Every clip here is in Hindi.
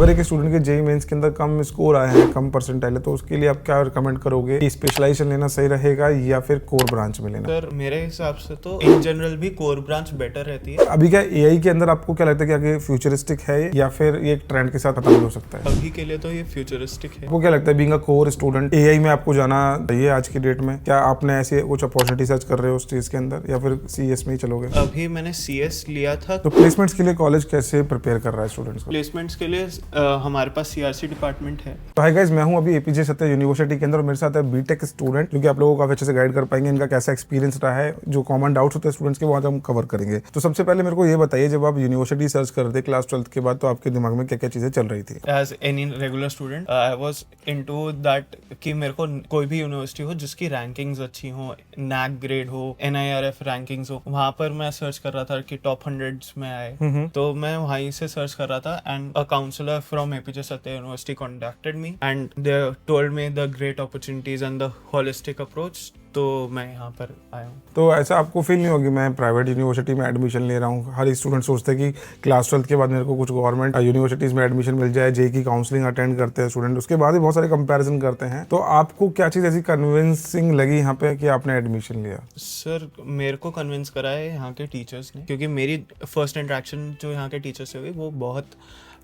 अगर एक स्टूडेंट के जेईई मेंस के अंदर कम स्कोर आए हैं, कम परसेंटाइल है, तो उसके लिए आप क्या रिकमेंड करोगे कि स्पेशलाइजेशन लेना सही रहेगा या फिर कोर ब्रांच में लेना? सर मेरे हिसाब से तो इन जनरल भी कोर ब्रांच बेटर रहती है। अभी क्या एआई के अंदर आपको क्या लगता है कि आगे फ्यूचरिस्टिक है या फिर ये एक ट्रेंड के साथ खत्म हो सकता है? अभी के लिए तो ये फ्यूचरिस्टिक है। आपको क्या लगता है being a core student AI में आपको जाना चाहिए आज की डेट में? क्या आपने ऐसे कुछ अपॉर्चुनिटी सर्च कर रहे हो उस चीज के अंदर या फिर सीएस में ही चलोगे? अभी मैंने सीएस लिया था। तो प्लेसमेंट्स के लिए कॉलेज कैसे प्रिपेयर कर रहा है स्टूडेंट्स को? प्लेसमेंट्स के लिए हमारे पास सीआरसी डिपार्टमेंट है। तो हाय गाइस, मैं हूं अभी एपीजे सत्या यूनिवर्सिटी के अंदर और मेरे साथ है बीटेक स्टूडेंट जो कि आप लोगों को काफी अच्छे से गाइड कर पाएंगे। इनका कैसा एक्सपीरियंस रहा है, जो कॉमन डाउट्स होते हैं स्टूडेंट्स के, वो आज हम कवर करेंगे। तो सबसे पहले मेरे को ये बताइए, जब आप यूनिवर्सिटी सर्च कर रहे थे क्लास 12th के बाद, तो आपके दिमाग में क्या क्या चीजें चल रही थी? As any regular student I was into that कि मेरे को कोई भी यूनिवर्सिटी हो जिसकी रैंकिंग्स अच्छी हो, नैक ग्रेड हो, एनआईआरएफ रैंकिंग्स हो, वहां पर मैं सर्च कर रहा था कि टॉप 100s में आए। तो मैं वहीं से सर्च कर रहा था and a counsellor from APJ Satya university contacted me and they told me the great opportunities and the holistic approach. तो मैं यहाँ पर आया हूँ। तो ऐसा आपको फील नहीं होगी मैं प्राइवेट यूनिवर्सिटी में एडमिशन ले रहा हूँ? हर स्टूडेंट सोचते हैं कि क्लास 12th के बाद मेरे को कुछ गवर्नमेंट यूनिवर्सिटीज में एडमिशन मिल जाए। जेईई की काउंसलिंग अटेंड करते हैं स्टूडेंट, उसके बाद भी बहुत सारे कंपैरिजन करते हैं। तो आपको क्या चीज़ ऐसी कन्विंसिंग लगी यहाँ पे कि आपने एडमिशन लिया? सर मेरे को कन्विंस करा है यहाँ के टीचर्स ने, क्योंकि मेरी फर्स्ट इंटरेक्शन जो यहाँ के टीचर्स से हुई वो बहुत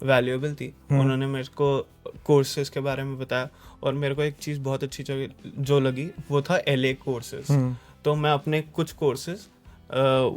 वैल्यूएबल थी। उन्होंने मेरे को कोर्सेज के बारे में बताया और मेरे को एक चीज़ बहुत अच्छी जो लगी वो था एलए कोर्सेज। तो मैं अपने कुछ कोर्सेज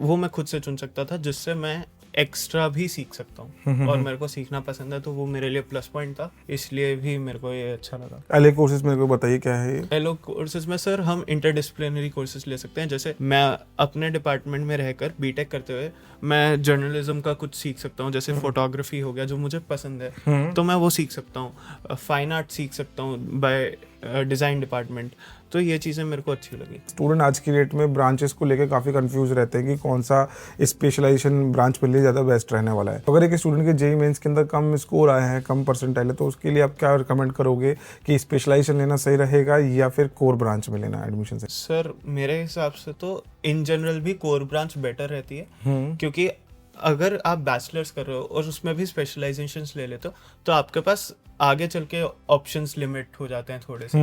वो मैं खुद से चुन सकता था जिससे मैं एक्स्ट्रा भी सीख सकता हूँ और मेरे को सीखना पसंद है, तो वो मेरे लिए प्लस पॉइंट था, इसलिए भी मेरे को ये अच्छा लगा। एलए कोर्सेज मेरे को बताइए क्या है ये? एलए कोर्सेज में सर हम इंटरडिसिप्लिनरी कोर्सेज ले सकते हैं। जैसे मैं अपने डिपार्टमेंट में रहकर बीटेक करते हुए मैं जर्नलिज्म का कुछ सीख सकता हूँ, जैसे फोटोग्राफी हो गया जो मुझे पसंद है तो मैं वो सीख सकता हूँ। फाइन आर्ट सीख सकता हूँ बाय डिज़ाइन डिपार्टमेंट। तो ये चीज़ें मेरे को अच्छी लगी। स्टूडेंट आज की डेट में ब्रांचेस को लेकर काफ़ी कंफ्यूज रहते हैं कि कौन सा स्पेशलाइजेशन ब्रांच के लिए ज़्यादा बेस्ट रहने वाला है। अगर एक स्टूडेंट के जेईई मेंस के अंदर कम स्कोर आए हैं, कम परसेंटाइल है, तो उसके लिए आप क्या रिकमेंड करोगे कि स्पेशलाइजेशन लेना सही रहेगा या फिर कोर ब्रांच में लेना एडमिशन से? सर मेरे हिसाब से तो इन जनरल भी कोर ब्रांच बेटर रहती है, क्योंकि अगर आप बैचलर्स कर रहे हो और उसमें भी स्पेशलाइजेशंस ले लेते हो तो आपके पास आगे चल के ऑप्शंस लिमिट हो जाते हैं थोड़े से।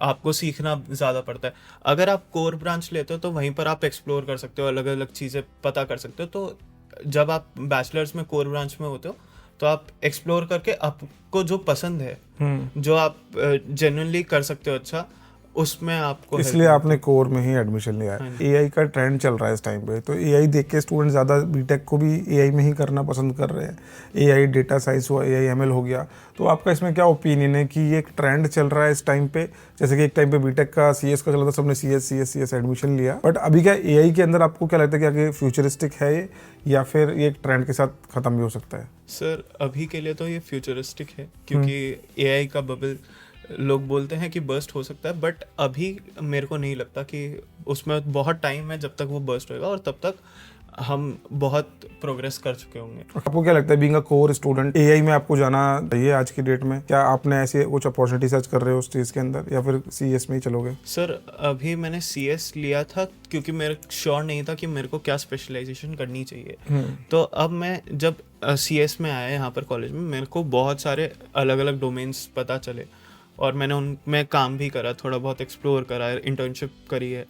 आपको सीखना ज़्यादा पड़ता है। अगर आप कोर ब्रांच लेते हो तो वहीं पर आप एक्सप्लोर कर सकते हो, अलग अलग चीज़ें पता कर सकते हो। तो जब आप बैचलर्स में कोर ब्रांच में होते हो तो आप एक्सप्लोर करके आपको जो पसंद है, जो आप जेन्युइनली कर सकते हो अच्छा, उसमें आपको, इसलिए आपने कोर में ही एडमिशन लिया है। एआई का ट्रेंड चल रहा है इस टाइम पे, तो एआई देख के स्टूडेंट ज़्यादा बीटेक को भी एआई में ही करना पसंद कर रहे हैं। एआई डेटा साइंस हुआ, एआई एमएल हो गया। तो आपका इसमें क्या ओपिनियन है कि ये एक ट्रेंड चल रहा है इस टाइम पे? जैसे कि एक टाइम पे बीटेक का सीएस का चला था, सबने सीएस एडमिशन लिया, बट अभी क्या एआई के अंदर आपको क्या लगता है कि आगे फ्यूचरिस्टिक है ये या फिर ये एक ट्रेंड के साथ खत्म भी हो सकता है? सर अभी के लिए तो ये फ्यूचरिस्टिक है, क्योंकि एआई का बबल लोग बोलते हैं कि बर्स्ट हो सकता है, बट अभी मेरे को नहीं लगता कि उसमें बहुत टाइम है जब तक वो बर्स्ट होएगा और तब तक हम बहुत प्रोग्रेस कर चुके होंगे। आपको क्या लगता है being a core student AI में आपको जाना चाहिए आज की डेट में? क्या आपने ऐसे कुछ अपॉर्चुनिटी सर्च कर रहे हो उस चीज़ के अंदर या फिर सीएस में ही चलोगे? सर अभी मैंने सीएस लिया था क्योंकि मेरे श्योर नहीं था कि मेरे को क्या स्पेशलाइजेशन करनी चाहिए। तो अब मैं जब सीएस में आया यहाँ पर कॉलेज में, मेरे को बहुत सारे अलग अलग डोमेन्स पता चले और मैंने उनमें काम भी करा, थोड़ा बहुत एक्सप्लोर करा, इंटर्नशिप करी है।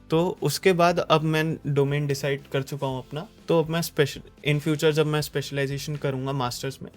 तो उसके बाद अब मैं डोमेन डिसाइड कर चुका हूँ अपना। तो अब मैं इन फ्यूचर जब मैं स्पेशलाइजेशन करूँगा मास्टर्स में,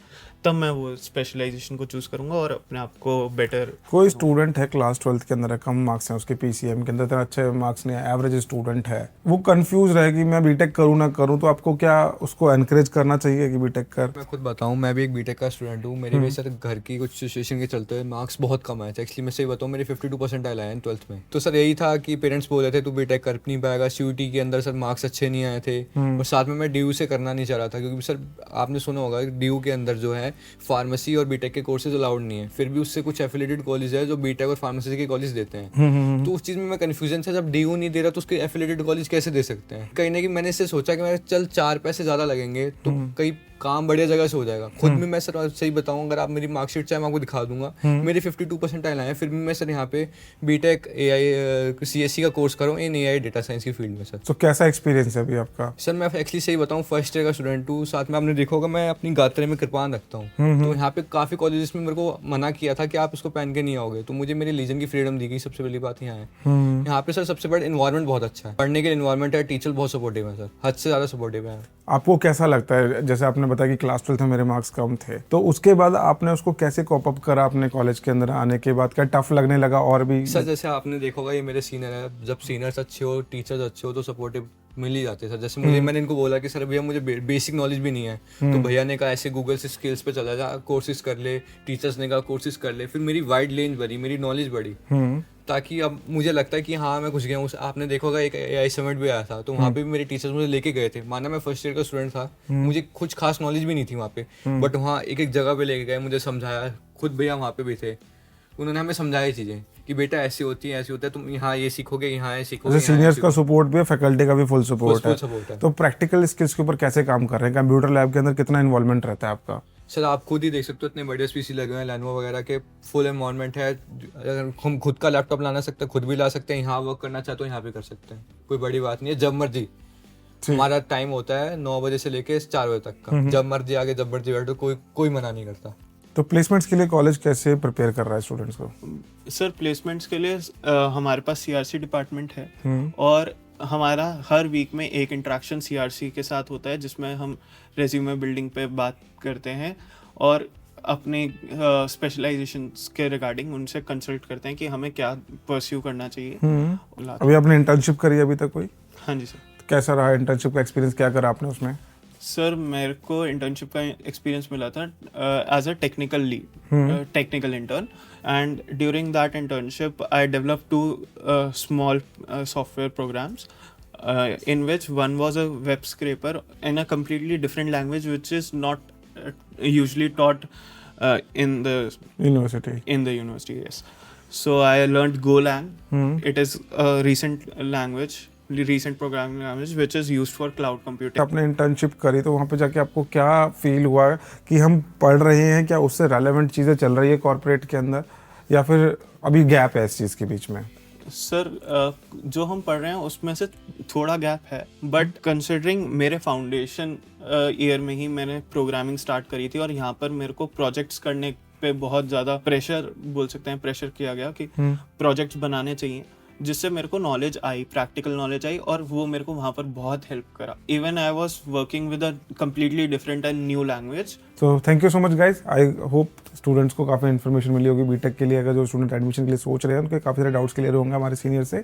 तब मैं वो स्पेशलाइजेशन को चूज़ करूँगा और अपने आप को बेटर। कोई स्टूडेंट है क्लास 12th के अंदर, कम मार्क्स हैं उसके पीसीएम के अंदर, इतना अच्छे मार्क्स नहीं है, एवरेज स्टूडेंट है, वो कंफ्यूज रहे कि मैं बीटेक करूँ ना करूँ, तो आपको क्या उसको एनकरेज करना चाहिए कि बीटेक कर? मैं खुद बताऊँ, मैं भी एक बीटेक का स्टूडेंट हूँ। मेरे भी सर घर की कुछ सिचुएशन के चलते हुए मार्क्स बहुत कम आए थे। एक्चुअली मैं सही बताऊँ, मेरे 52% आए हैं 12th में। तो सर यही था कि पेरेंट्स बोल रहे थे तू बीटेक कर नहीं पाएगा, सीयूटी के अंदर सर मार्क्स अच्छे नहीं आए थे और साथ में मैं डीयू से करना नहीं चाह रहा था, क्योंकि सर आपने सुना होगा डीयू के अंदर जो है फार्मेसी और बीटेक के कोर्सेज अलाउड नहीं है। फिर भी उससे कुछ एफिलिएटेड कॉलेज है जो बीटेक और फार्मेसी के कॉलेज देते हैं। तो उस चीज़ में मैं कन्फ्यूजन था, जब डीयू नहीं दे रहा तो उसके एफिलिएटेड कॉलेज कैसे दे सकते हैं? कहीं ना कहीं मैंने इससे सोचा कि मैं चल 4 पैसे ज़्यादा लगेंगे तो कहीं काम बढ़िया जगह से हो जाएगा। खुद भी मैं सर सही बताऊं, अगर आप मेरी मार्कशीट चाहे मैं आपको दिखा दूंगा, मेरे 52% आए हैं, फिर भी मैं सर यहाँ पे बीटेक AI CSC का कोर्स कर रहा हूँ इन AI डेटा साइंस की फील्ड में सर। तो कैसा एक्सपीरियंस है अभी आपका? सर मैं एक्चुअली सही बताऊं, फर्स्ट ईयर का स्टूडेंट हूँ, साथ में आपने देखा होगा मैं अपनी गात्रे में कृपान रखता हूँ, तो यहाँ पे काफ़ी कॉलेजेस में मेरे को मना किया था कि आप इसको पहन के नहीं आओगे, तो मुझे मेरे रीजन की फ्रीडम दी गई। सबसे पहली बात यहाँ है, यहाँ पे सर सबसे बड़ा इन्वायरमेंट बहुत अच्छा है, पढ़ने के लिए इन्वायरमेंट है, टीचर बहुत सपोर्टिव है सर, हद से ज़्यादा सपोर्टिव है। आपको कैसा लगता है, जैसे आपने बताया कि क्लास 12 में मेरे मार्क्स कम थे, तो उसके बाद आपने उसको कैसे कॉप अप करा अपने कॉलेज के अंदर आने के बाद? क्या टफ लगने लगा और भी? सर जैसे आपने देखा होगा ये मेरे सीनियर है, जब सीनियर्स अच्छे हो, टीचर्स अच्छे हो, तो सपोर्टिव मिल ही जाते हैं सर। जैसे मुझे मैंने इनको बोला कि सर भैया मुझे बेसिक नॉलेज भी नहीं है, तो भैया ने कहा ऐसे गूगल से स्किल्स पे चला जा, कोर्सेज कर ले, टीचर्स ने कहा कोर्सेज कर ले, फिर मेरी वाइड रेंज बढ़ी, मेरी नॉलेज बढ़ी, ताकि अब मुझे लगता है कि हाँ मैं घुस गया हूँ। आपने देखा होगा एक AI समिट भी आया था, तो वहाँ पे भी मेरे टीचर्स मुझे लेके गए थे। माना मैं फर्स्ट ईयर का स्टूडेंट था, मुझे कुछ खास नॉलेज भी नहीं थी वहाँ पे, बट वहाँ एक एक जगह पे लेके गए, मुझे समझाया, खुद भैया वहाँ पे भी थे, उन्होंने हमें समझाया चीज़ें कि बेटा ऐसी होती है, ऐसी होता है, तुम यहाँ ये सीखोगे, यहाँ ये सीखोगे। सीनियर्स का सपोर्ट भी है, फैकल्टी का भी फुल सपोर्ट सपोर्ट है। तो प्रैक्टिकल स्किल्स के ऊपर कैसे काम कर रहे हैं? कंप्यूटर लैब के अंदर कितना इन्वॉल्वमेंट रहता है आपका? सर आप खुद ही देख सकते हो, इतने बढ़िया पीसी लगे हुए हैं, Lenovo वगैरह के, फुल एनवायरनमेंट है। अगर हम खुद का लैपटॉप लाना सकते हैं खुद भी ला सकते हैं, यहाँ वर्क करना चाहते हो यहाँ पे कर सकते हैं, कोई बड़ी बात नहीं है। जब मर्जी हमारा टाइम होता है 9 बजे से लेके 4 बजे तक का, जब मर्जी आगे जब मर्जी बैठो, कोई मना नहीं करता। तो प्लेसमेंट्स के लिए कॉलेज कैसे प्रिपेयर कर रहा है स्टूडेंट्स को? सर प्लेसमेंट्स के लिए हमारे पास CRC डिपार्टमेंट है, और हमारा हर वीक में एक इंटरेक्शन CRC के साथ होता है, जिसमें हम रेज्यूमे बिल्डिंग पे बात करते हैं और अपने स्पेशलाइजेशंस के रिगार्डिंग उनसे कंसल्ट करते हैं कि हमें क्या परस्यू करना चाहिए। अभी आपने इंटर्नशिप करी अभी तक कोई? हाँ जी सर। तो कैसा रहा इंटर्नशिप का एक्सपीरियंस, क्या करा आपने उसमें? सर मेरे को इंटर्नशिप का एक्सपीरियंस मिला था as a technical lead, technical intern, and during that internship I developed 2 small software programs, in which one was a web scraper in a completely different language which is not usually taught in the university. Yes, so I learned Golang. It is a recent programming language which is used for cloud computing. आपने इंटर्नशिप करी तो वहाँ पे जाके आपको क्या फील हुआ कि हम पढ़ रहे हैं, क्या उससे रेलेवेंट चीज़ें चल रही है कॉर्पोरेट के अंदर, या फिर अभी गैप है इस चीज़ के बीच में? सर जो हम पढ़ रहे हैं उसमें से थोड़ा गैप है, बट कंसिडरिंग मेरे फाउंडेशन ईयर में ही मैंने प्रोग्रामिंग स्टार्ट करी थी, और यहाँ पर मेरे को प्रोजेक्ट्स करने पे बहुत ज़्यादा प्रेशर किया गया कि प्रोजेक्ट्स बनाने चाहिए, जिससे मेरे को नॉलेज आई, प्रैक्टिकल नॉलेज आई, और वो मेरे को वहाँ पर बहुत हेल्प करा। Even I was working with a completely different and new language. तो thank you so much guys, I hope students को काफ़ी इन्फॉर्मेशन मिली होगी बीटेक के लिए। अगर जो स्टूडेंट एडमिशन के लिए सोच रहे हैं उनके काफ़ी सारे डाउट्स क्लियर होंगे हमारे सीनियर से।